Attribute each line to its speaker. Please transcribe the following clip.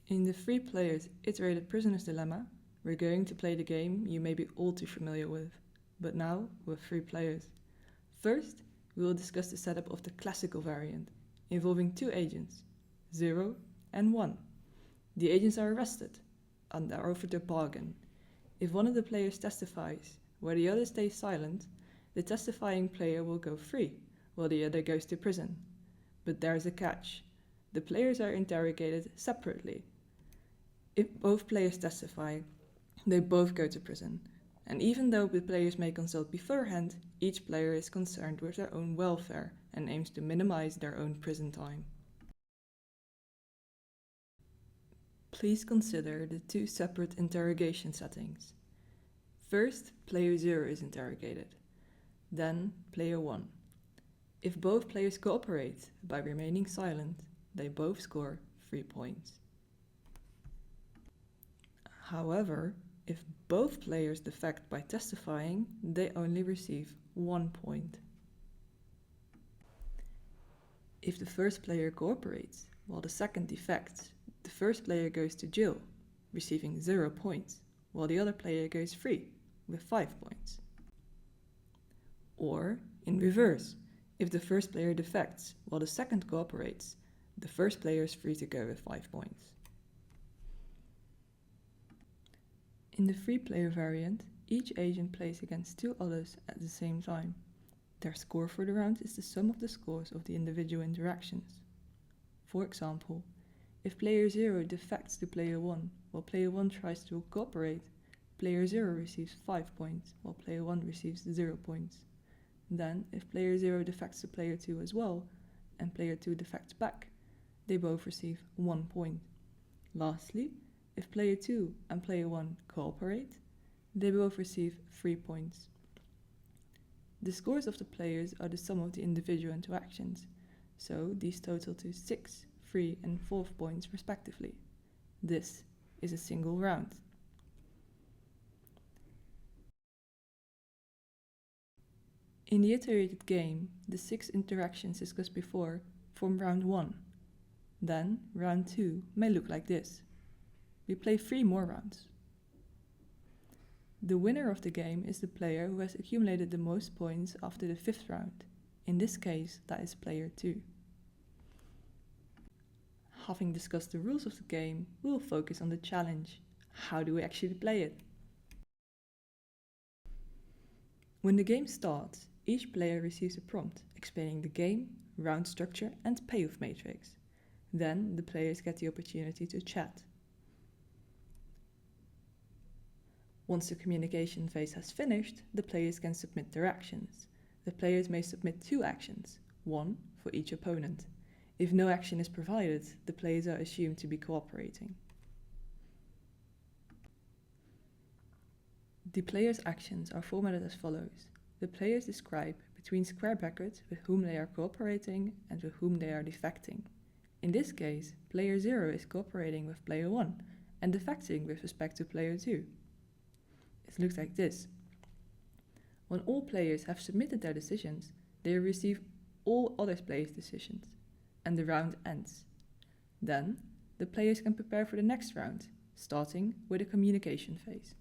Speaker 1: In the 3 players iterated prisoner's dilemma, we're going to play the game you may be all too familiar with, but now with 3 players. First, we will discuss the setup of the classical variant, involving 2 agents, 0 and 1. The agents are arrested and are offered a bargain. If one of the players testifies, while the other stays silent, the testifying player will go free, while the other goes to prison. But there's a catch. The players are interrogated separately. If both players testify, they both go to prison. And even though the players may consult beforehand, each player is concerned with their own welfare and aims to minimize their own prison time. Please consider the 2 separate interrogation settings. First, player 0 is interrogated, then player 1. If both players cooperate by remaining silent, they both score 3 points. However, if both players defect by testifying, they only receive 1 point. If the first player cooperates, while the second defects, the first player goes to jail, receiving 0 points, while the other player goes free, with 5 points. Or, in reverse, if the first player defects, while the second cooperates, the first player is free to go with 5 points. In the 3-player variant, each agent plays against 2 others at the same time. Their score for the round is the sum of the scores of the individual interactions. For example, if player 0 defects to player 1, while player 1 tries to cooperate, player 0 receives 5 points, while player 1 receives 0 points. Then, if player 0 defects to player 2 as well, and player 2 defects back, they both receive 1 point. Lastly, if player 2 and player 1 cooperate, they both receive 3 points. The scores of the players are the sum of the individual interactions, so these total to 6, 3 and 4 points respectively. This is a single round. In the iterated game, the 6 interactions discussed before form round 1. Then, round 2 may look like this. We play 3 more rounds. The winner of the game is the player who has accumulated the most points after the 5th round. In this case, that is player 2. Having discussed the rules of the game, we will focus on the challenge. How do we actually play it? When the game starts, each player receives a prompt explaining the game, round structure and payoff matrix. Then the players get the opportunity to chat. Once the communication phase has finished, the players can submit their actions. The players may submit 2 actions, 1 for each opponent. If no action is provided, the players are assumed to be cooperating. The players' actions are formatted as follows. The players describe between square brackets with whom they are cooperating and with whom they are defecting. In this case, player 0 is cooperating with player 1 and defecting with respect to player 2. It looks like this. When all players have submitted their decisions, they receive all other players' decisions, and the round ends. Then, the players can prepare for the next round, starting with a communication phase.